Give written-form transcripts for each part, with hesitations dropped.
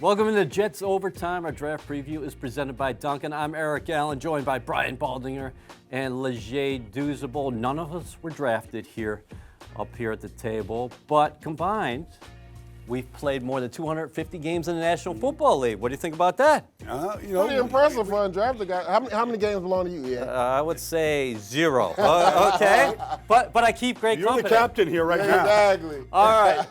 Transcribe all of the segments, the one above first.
Welcome to Jets Overtime. Our draft preview is presented by Duncan. I'm Eric Allen, joined by Brian Baldinger and Leger Douzable. None of us were drafted up here at the table, but combined, we've played more than 250 games in the National Football League. What do you think about that? Pretty impressive for a undrafted guy. How many games belong to you, Ian? I would say 0. Okay, but I keep great company. You're the captain here right now. Exactly. All right.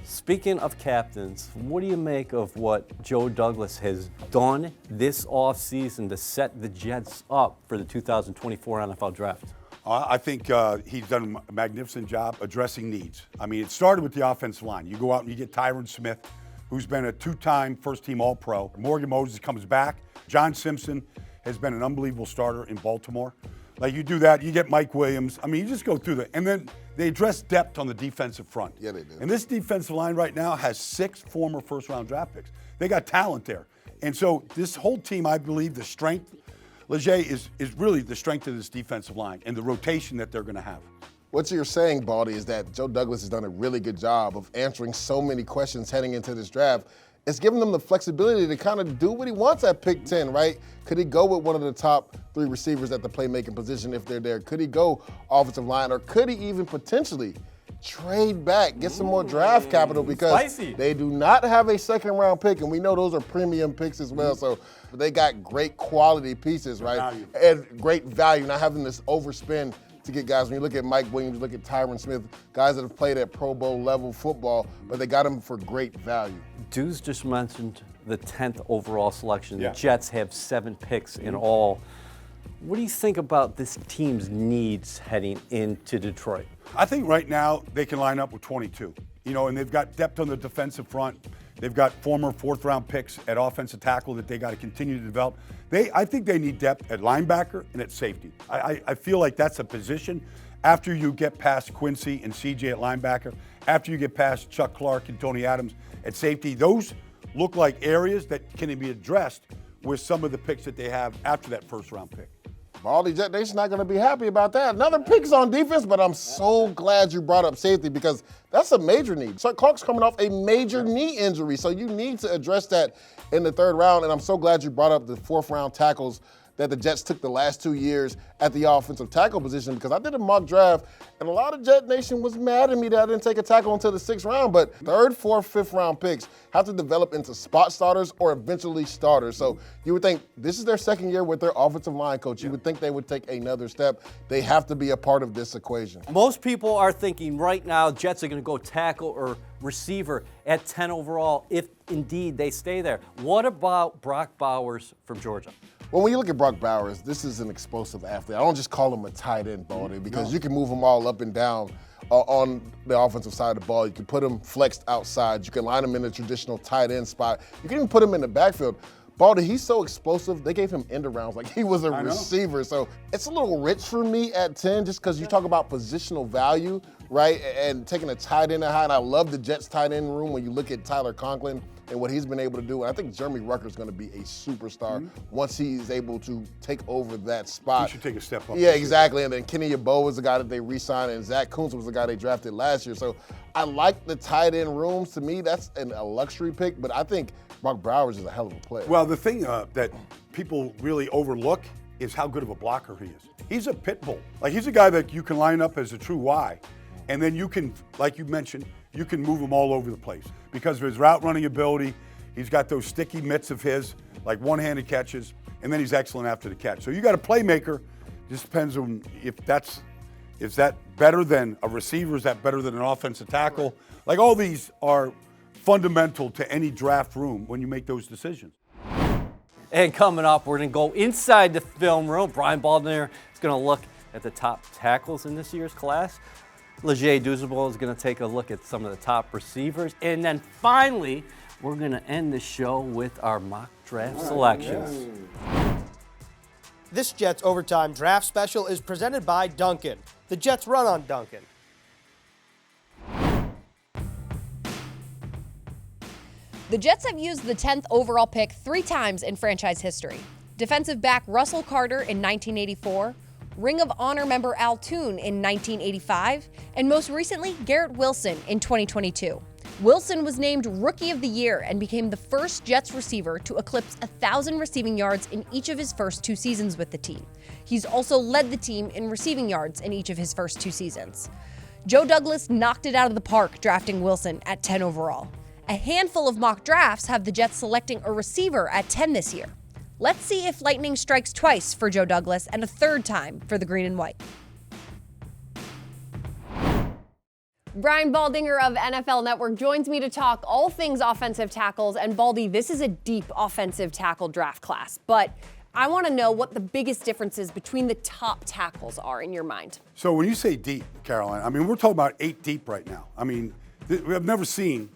Speaking of captains, what do you make of what Joe Douglas has done this offseason to set the Jets up for the 2024 NFL Draft? I think he's done a magnificent job addressing needs. I mean, it started with the offensive line. You go out and you get Tyron Smith, who's been a 2-time first-team All-Pro. Morgan Moses comes back. John Simpson has been an unbelievable starter in Baltimore. Like, you do that, you get Mike Williams. I mean, you just go through that. And then they address depth on the defensive front. Yeah, they do. And this defensive line right now has 6 former first-round draft picks. They got talent there. And so this whole team, I believe, the strength, Leger, is really the strength of this defensive line and the rotation that they're going to have. What you're saying, Baldy, is that Joe Douglas has done a really good job of answering so many questions heading into this draft. It's giving them the flexibility to kind of do what he wants at pick 10, right? Could he go with one of the top 3 receivers at the playmaking position if they're there? Could he go offensive line, or could he even potentially trade back, get some more draft capital, because they do not have a second-round pick, and we know those are premium picks as well. So they got great quality pieces, right? And great value, not having this overspend to get guys. When you look at Mike Williams, you look at Tyron Smith, guys that have played at Pro Bowl level football, but they got them for great value. Deuce just mentioned the 10th overall selection. Yeah. The Jets have 7 picks in all. What do you think about this team's needs heading into Detroit? I think right now they can line up with 22. And they've got depth on the defensive front. They've got former 4th-round picks at offensive tackle that they got to continue to develop. I think they need depth at linebacker and at safety. I feel like that's a position after you get past Quincy and CJ at linebacker, after you get past Chuck Clark and Tony Adams at safety. Those look like areas that can be addressed with some of the picks that they have after that 1st-round pick. Baldy, Jet Nation's not going to be happy about that. Another pick's on defense, but I'm so glad you brought up safety, because that's a major need. So Clark's coming off a major knee injury, so you need to address that in the 3rd round, and I'm so glad you brought up the 4th-round tackles that the Jets took the last 2 years at the offensive tackle position, because I did a mock draft, and a lot of Jet Nation was mad at me that I didn't take a tackle until the 6th round, but 3rd, 4th, 5th round picks have to develop into spot starters or eventually starters. So you would think this is their 2nd year with their offensive line coach. You would think they would take another step. They have to be a part of this equation. Most people are thinking right now Jets are going to go tackle or receiver at 10 overall if indeed they stay there. What about Brock Bowers from Georgia? Well, when you look at Brock Bowers, this is an explosive athlete. I don't just call him a tight end, Baldy, because you can move him all up and down on the offensive side of the ball. You can put him flexed outside. You can line him in a traditional tight end spot. You can even put him in the backfield. Baldy, he's so explosive, they gave him end arounds like he was a receiver. So it's a little rich for me at 10, just because you talk about positional value, right? And taking a tight end high. And I love the Jets tight end room when you look at Tyler Conklin and what he's been able to do. And I think Jeremy Rucker's going to be a superstar once he's able to take over that spot. He should take a step up. Yeah, exactly. And then Kenny Yeboah was the guy that they re-signed, and Zach Kuntz was the guy they drafted last year. So I like the tight end rooms. To me, that's a luxury pick, but I think Brock Bowers is a hell of a player. Well, the thing that people really overlook is how good of a blocker he is. He's a pit bull. Like, he's a guy that you can line up as a true Y, and then you can, like you mentioned, you can move him all over the place because of his route running ability. He's got those sticky mitts of his, like one-handed catches, and then he's excellent after the catch. So you got a playmaker. Just depends on is that better than a receiver? Is that better than an offensive tackle? Like, all these are fundamental to any draft room when you make those decisions. And coming up, we're going to go inside the film room. Brian Baldinger is going to look at the top tackles in this year's class. Leger Douzable is going to take a look at some of the top receivers. And then finally, we're going to end the show with our mock draft selections. This Jets Overtime Draft Special is presented by Duncan. The Jets run on Duncan. The Jets have used the 10th overall pick 3 times in franchise history. Defensive back Russell Carter in 1984, Ring of Honor member Al Toon in 1985, and most recently Garrett Wilson in 2022. Wilson was named Rookie of the Year and became the first Jets receiver to eclipse 1,000 receiving yards in each of his first 2 seasons with the team. He's also led the team in receiving yards in each of his first 2 seasons. Joe Douglas knocked it out of the park drafting Wilson at 10 overall. A handful of mock drafts have the Jets selecting a receiver at 10 this year. Let's see if lightning strikes twice for Joe Douglas and a third time for the green and white. Brian Baldinger of NFL Network joins me to talk all things offensive tackles. And Baldy, this is a deep offensive tackle draft class, but I want to know what the biggest differences between the top tackles are in your mind. So when you say deep, Caroline, I mean, we're talking about 8 deep right now. I mean, we have never seen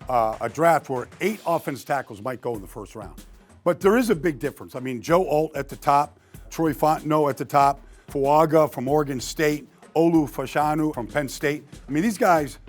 a draft where 8 offensive tackles might go in the first round. But there is a big difference. I mean, Joe Alt at the top, Troy Fontenot at the top, Fuaga from Oregon State, Olu Fashanu from Penn State. I mean, these guys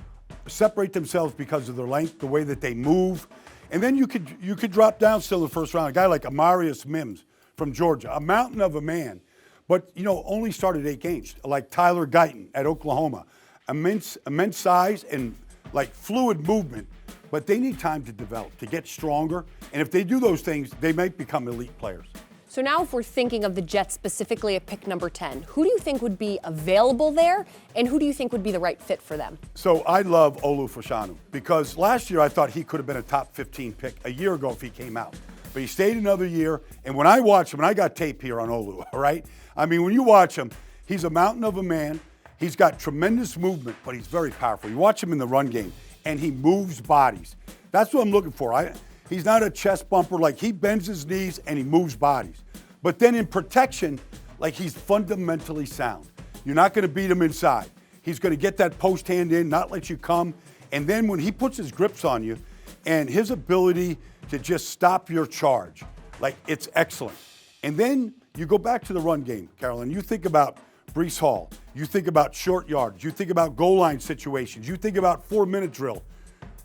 separate themselves because of their length, the way that they move. And then you could drop down still in the first round. A guy like Amarius Mims from Georgia, a mountain of a man, but, only started 8 games. Like Tyler Guyton at Oklahoma, immense size and like fluid movement, but they need time to develop, to get stronger. And if they do those things, they might become elite players. So now if we're thinking of the Jets specifically at pick number 10, who do you think would be available there, and who do you think would be the right fit for them? So I love Olu Fashanu because last year I thought he could have been a top 15 pick a year ago if he came out. But he stayed another year, and when I watch him, and I got tape here on Olu, all right? I mean, when you watch him, he's a mountain of a man. He's got tremendous movement, but he's very powerful. You watch him in the run game, and he moves bodies. That's what I'm looking for. He's not a chest bumper. Like, he bends his knees and he moves bodies. But then in protection, like, he's fundamentally sound. You're not going to beat him inside. He's going to get that post hand in, not let you come. And then when he puts his grips on you and his ability to just stop your charge, like, it's excellent. And then you go back to the run game, Carolyn. You think about Breece Hall. You think about short yards. You think about goal line situations. You think about 4-minute drill.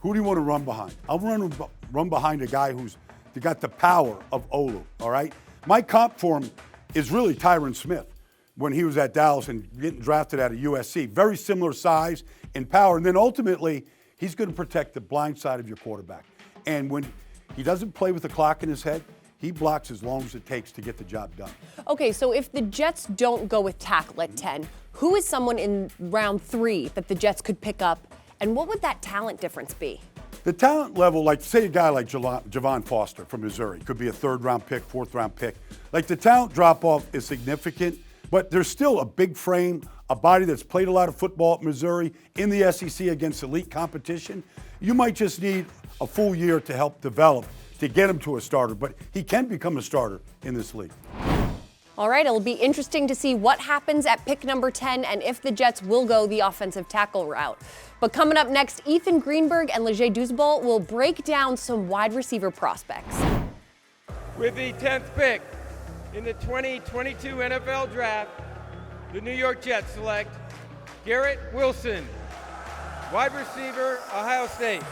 Who do you want to run behind? I'll run behind a guy who's got the power of Olu, all right? My comp for him is really Tyron Smith when he was at Dallas and getting drafted out of USC. Very similar size and power. And then ultimately, he's going to protect the blind side of your quarterback. And when he doesn't play with the clock in his head, he blocks as long as it takes to get the job done. Okay, so if the Jets don't go with tackle at 10, who is someone in round 3 that the Jets could pick up, and what would that talent difference be? The talent level, like say a guy like Javon Foster from Missouri, could be a 3rd-round pick, 4th-round pick. Like the talent drop-off is significant, but there's still a big frame, a body that's played a lot of football at Missouri in the SEC against elite competition. You might just need a full year to help develop to get him to a starter, but he can become a starter in this league. All right, it'll be interesting to see what happens at pick number 10 and if the Jets will go the offensive tackle route. But coming up next, Ethan Greenberg and Leger Douzable will break down some wide receiver prospects. With the 10th pick in the 2022 NFL Draft, the New York Jets select Garrett Wilson, wide receiver, Ohio State.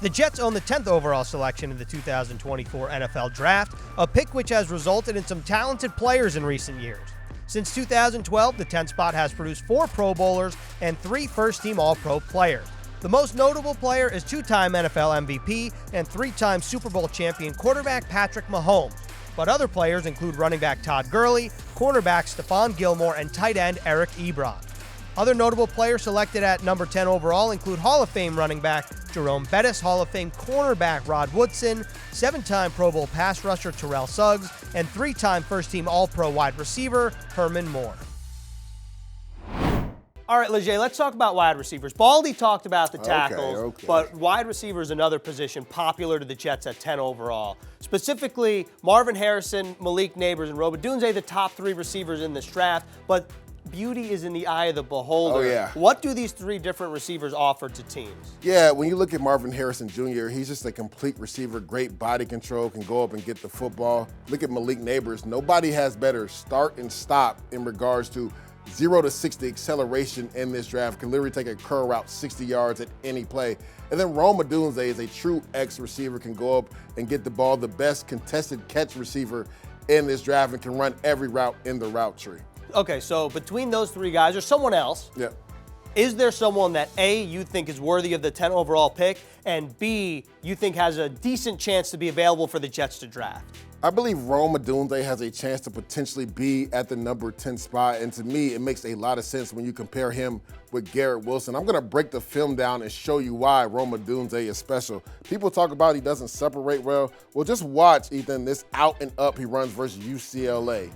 The Jets own the 10th overall selection in the 2024 NFL Draft, a pick which has resulted in some talented players in recent years. Since 2012, the 10th spot has produced 4 Pro Bowlers and 3 first-team All-Pro players. The most notable player is 2-time NFL MVP and 3-time Super Bowl champion quarterback Patrick Mahomes. But other players include running back Todd Gurley, cornerback Stephon Gilmore, and tight end Eric Ebron. Other notable players selected at number 10 overall include Hall of Fame running back Jerome Bettis, Hall of Fame cornerback Rod Woodson, 7-time Pro Bowl pass rusher Terrell Suggs, and 3-time first-team All-Pro wide receiver Herman Moore. All right, Leger, let's talk about wide receivers. Baldy talked about the tackles, but wide receiver is another position popular to the Jets at 10 overall. Specifically, Marvin Harrison, Malik Nabers, and Robert Dunze, the top 3 receivers in this draft, but beauty is in the eye of the beholder. Oh, yeah. What do these 3 different receivers offer to teams? Yeah, when you look at Marvin Harrison Jr., he's just a complete receiver, great body control, can go up and get the football. Look at Malik Nabers. Nobody has better start and stop in regards to 0 to 60 acceleration in this draft. Can literally take a curl route 60 yards at any play. And then Rome Odunze is a true X receiver, can go up and get the ball, the best contested catch receiver in this draft, and can run every route in the route tree. Okay, so between those 3 guys, or someone else, Yeah. Is there someone that A, you think is worthy of the 10 overall pick, and B, you think has a decent chance to be available for the Jets to draft? I believe Rome Odunze has a chance to potentially be at the number 10 spot, and to me, it makes a lot of sense when you compare him with Garrett Wilson. I'm gonna break the film down and show you why Rome Odunze is special. People talk about he doesn't separate well. Well, just watch, Ethan, this out and up he runs versus UCLA.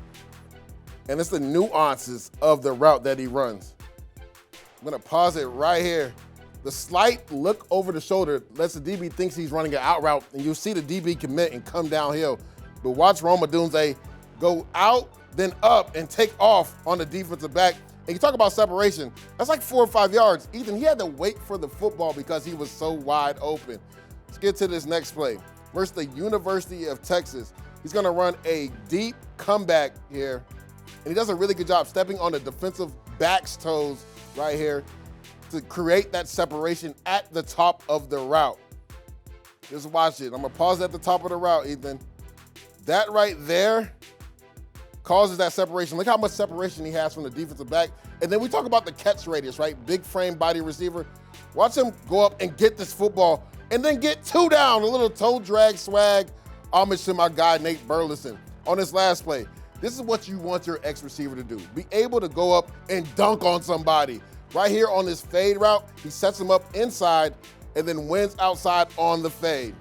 And it's the nuances of the route that he runs. I'm gonna pause it right here. The slight look over the shoulder lets the DB thinks he's running an out route, and you'll see the DB commit and come downhill. But watch Rome Odunze go out, then up, and take off on the defensive back. And you talk about separation, that's like 4 or 5 yards. Ethan, he had to wait for the football because he was so wide open. Let's get to this next play. Versus the University of Texas. He's gonna run a deep comeback here. And he does a really good job stepping on the defensive back's toes right here to create that separation at the top of the route. Just watch it. I'm gonna pause at the top of the route, Ethan. That right there causes that separation. Look how much separation he has from the defensive back. And then we talk about the catch radius, right? Big frame body receiver. Watch him go up and get this football and then get 2 down. A little toe drag swag. Homage to my guy, Nate Burleson. On this last play, this is what you want your ex-receiver to do. Be able to go up and dunk on somebody. Right here on this fade route, he sets him up inside and then wins outside on the fade.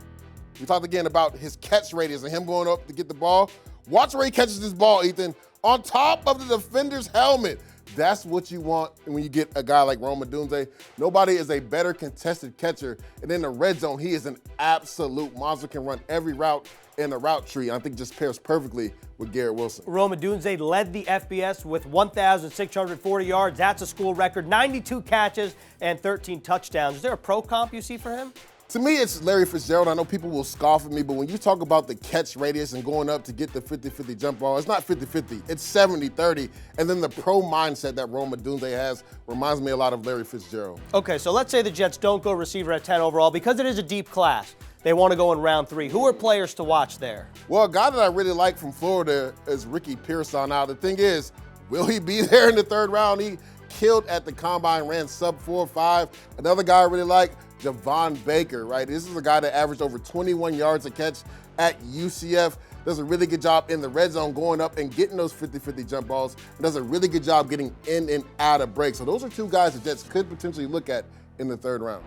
We talked again about his catch radius and him going up to get the ball. Watch where he catches this ball, Ethan, on top of the defender's helmet. That's what you want when you get a guy like Rome Odunze. Nobody is a better contested catcher. And in the red zone, he is an absolute monster, can run every route in the route tree. I think just pairs perfectly with Garrett Wilson. Rome Odunze led the FBS with 1,640 yards. That's a school record, 92 catches and 13 touchdowns. Is there a pro comp you see for him? To me, it's Larry Fitzgerald. I know people will scoff at me, but when you talk about the catch radius and going up to get the 50-50 jump ball, it's not 50-50, it's 70-30. And then the pro mindset that Rome Odunze has reminds me a lot of Larry Fitzgerald. Okay, so let's say the Jets don't go receiver at 10 overall because it is a deep class. They want to go in round 3. Who are players to watch there? Well, a guy that I really like from Florida is Ricky Pearson. Now, the thing is, will he be there in the 3rd round? He killed at the combine, ran sub 4.5. Another guy I really like, Javon Baker, right? This is a guy that averaged over 21 yards a catch at UCF. Does a really good job in the red zone going up and getting those 50-50 jump balls. And does a really good job getting in and out of breaks. So those are 2 guys the Jets could potentially look at in the 3rd round.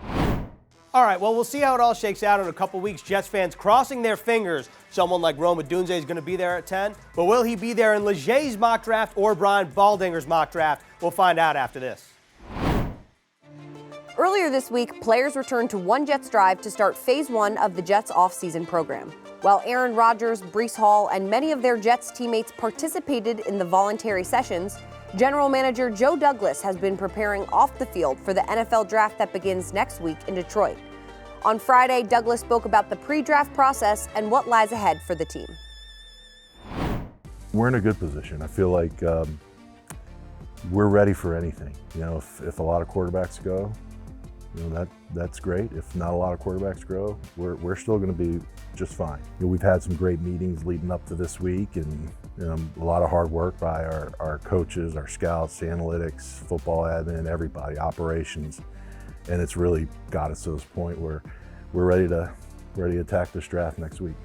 All right, well, we'll see how it all shakes out in a couple weeks. Jets fans crossing their fingers. Someone like Rome Odunze is going to be there at 10. But will he be there in Leger's mock draft or Brian Baldinger's mock draft? We'll find out after this. Earlier this week, players returned to One Jets Drive to start Phase 1 of the Jets offseason program. While Aaron Rodgers, Breece Hall, and many of their Jets teammates participated in the voluntary sessions, General Manager Joe Douglas has been preparing off the field for the NFL draft that begins next week in Detroit. On Friday, Douglas spoke about the pre-draft process and what lies ahead for the team. We're in a good position. I feel like we're ready for anything. You know, if a lot of quarterbacks go, you know, that's great. If not a lot of quarterbacks grow, we're still going to be just fine. You know, we've had some great meetings leading up to this week, and a lot of hard work by our coaches, our scouts, analytics, football admin, everybody, operations, and it's really got us to this point where we're ready to attack this draft next week.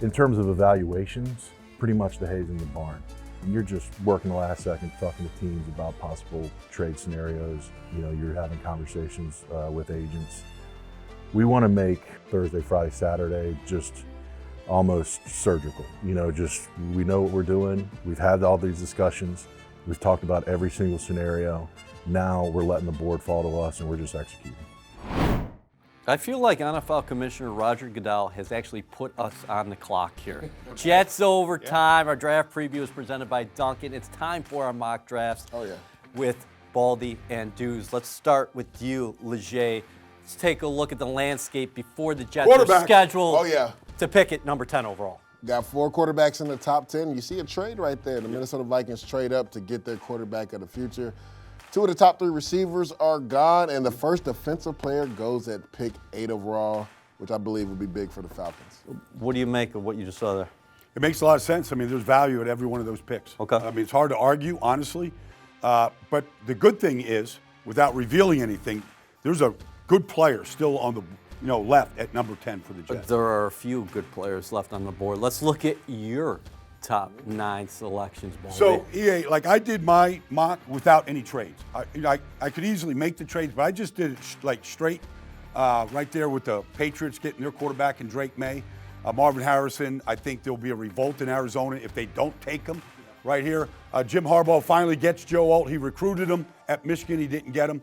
In terms of evaluations, pretty much the hay's in the barn. You're just working the last second, talking to teams about possible trade scenarios. You know, you're having conversations with agents. We want to make Thursday, Friday, Saturday just almost surgical. You know, just we know what we're doing. We've had all these discussions. We've talked about every single scenario. Now we're letting the board fall to us and we're just executing. I feel like NFL Commissioner Roger Goodell has actually put us on the clock here. Jets overtime. Our draft preview is presented by Duncan. It's time for our mock drafts with Baldy and Dews. Let's start with you, Leger. Let's take a look at the landscape before the Jets are scheduled to pick at number 10 overall. Got 4 quarterbacks in the top 10. You see a trade right there. The Minnesota Vikings trade up to get their quarterback of the future. 2 of the top 3 receivers are gone, and the first defensive player goes at pick 8 overall, which I believe would be big for the Falcons. What do you make of what you just saw there? It makes a lot of sense. I mean, there's value at every one of those picks. Okay. I mean, it's hard to argue, honestly. But the good thing is without revealing anything, there's a good player still on the left at number 10 for the Jets. There are a few good players left on the board. Let's look at your top 9 selections, Baldy. So, EA, like I did my mock without any trades. I could easily make the trades, but I just did it like straight right there with the Patriots getting their quarterback in Drake May. Marvin Harrison, I think there'll be a revolt in Arizona if they don't take him right here. Jim Harbaugh finally gets Joe Alt. He recruited him at Michigan. He didn't get him.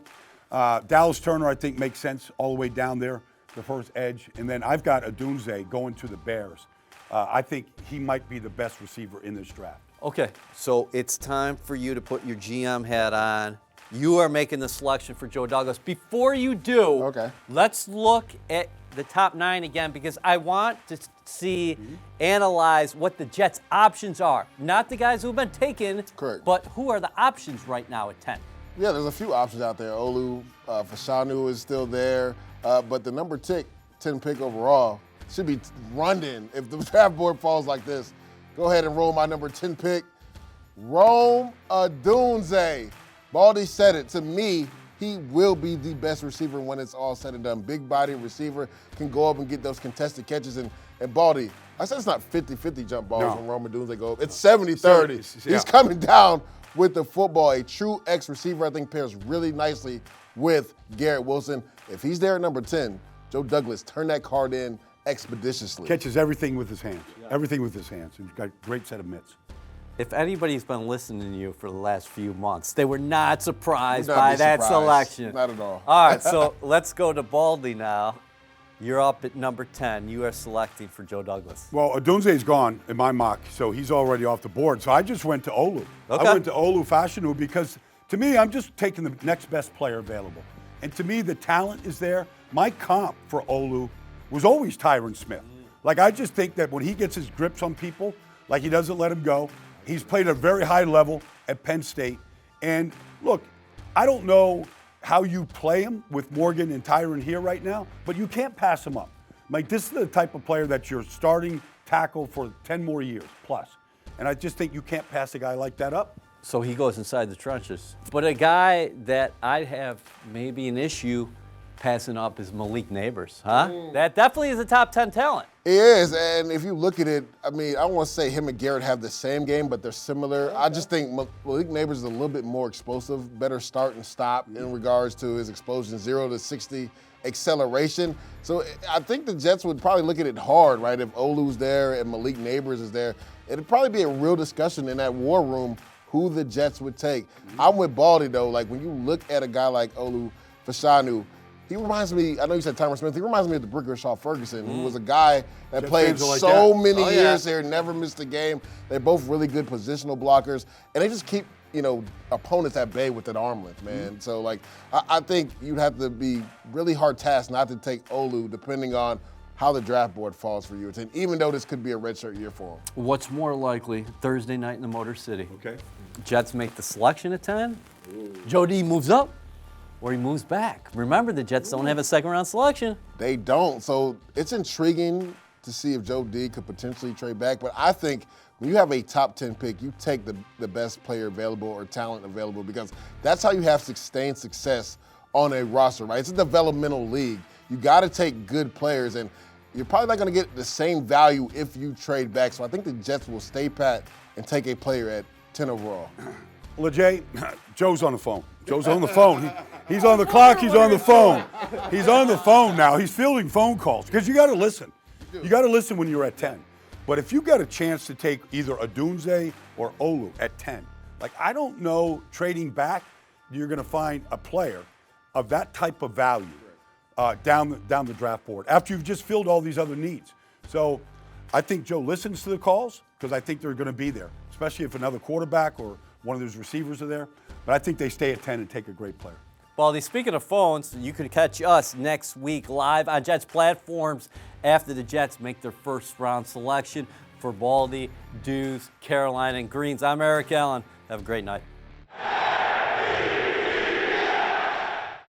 Dallas Turner, I think, makes sense all the way down there, the first edge. And then I've got Odunze going to the Bears. I think he might be the best receiver in this draft. Okay, so it's time for you to put your GM hat on. You are making the selection for Joe Douglas. Before you do, let's look at the top 9 again, because I want to see, analyze what the Jets' options are. Not the guys who have been taken, but who are the options right now at 10? Yeah, there's a few options out there. Olu Fashanu is still there, but the number 10 pick overall should be Rondon. If the draft board falls like this, go ahead and roll my number 10 pick, Rome Odunze. Baldy said it. To me, he will be the best receiver when it's all said and done. Big body receiver, can go up and get those contested catches. And Baldy, I said it's not 50-50 jump balls when Rome Odunze go up. It's 70-30. He's coming down with the football. A true X receiver, I think, pairs really nicely with Garrett Wilson. If he's there at number 10, Joe Douglas, turn that card in expeditiously. Catches everything with his hands. Everything with his hands. He's got a great set of mitts. If anybody's been listening to you for the last few months, they were not surprised by that selection. Not at all. All right, so let's go to Baldy now. You're up at number 10. You are selecting for Joe Douglas. Well, Odunze's gone in my mock, so he's already off the board. So I just went to Olu. Okay. I went to Olu Fashanu because, to me, I'm just taking the next best player available. And to me, the talent is there. My comp for Olu was always Tyron Smith. Like, I just think that when he gets his grips on people, like he doesn't let him go, he's played at a very high level at Penn State. And look, I don't know how you play him with Morgan and Tyron here right now, but you can't pass him up. Like, this is the type of player that you're starting tackle for 10 more years plus. And I just think you can't pass a guy like that up. So he goes inside the trenches. But a guy that I'd have maybe an issue passing up is Malik Neighbors, huh? That definitely is a top 10 talent. He is, and if you look at it, I mean, I don't want to say him and Garrett have the same game, but they're similar. I just think Malik Neighbors is a little bit more explosive, better start and stop in regards to his explosion, 0 to 60 acceleration. So I think the Jets would probably look at it hard, right? If Olu's there and Malik Neighbors is there, it'd probably be a real discussion in that war room who the Jets would take. I'm with Baldy, though. Like, when you look at a guy like Olu Fashanu, he reminds me, I know you said Tyron Smith, he reminds me of the Bricker Shaw Ferguson, who was a guy that played so many years there, never missed a game. They're both really good positional blockers, and they just keep, opponents at bay with an arm length, man. So, like, I think you'd have to be really hard tasked not to take Olu, depending on how the draft board falls for you, even though this could be a redshirt year for him. What's more likely, Thursday night in the Motor City? Okay. Jets make the selection at 10, Joe D moves up, or he moves back. Remember, the Jets don't have a second-round selection. They don't. So it's intriguing to see if Joe D could potentially trade back. But I think when you have a top 10 pick, you take the best player available or talent available, because that's how you have sustained success on a roster, right? It's a developmental league. You got to take good players, and you're probably not going to get the same value if you trade back. So I think the Jets will stay pat and take a player at 10 overall. LeJay, Joe's on the phone. Joe's on the phone. He's on the clock. He's on the phone. He's on the phone now. He's fielding phone calls because you got to listen. You got to listen when you're at 10. But if you got a chance to take either Odunze or Olu at 10, like, I don't know, trading back, you're going to find a player of that type of value down the draft board after you've just filled all these other needs. So I think Joe listens to the calls because I think they're going to be there, especially if another quarterback or one of those receivers are there. But I think they stay at 10 and take a great player. Baldy, speaking of phones, you can catch us next week live on Jets platforms after the Jets make their first-round selection. For Baldy, Deuce, Caroline, and Greens, I'm Eric Allen. Have a great night.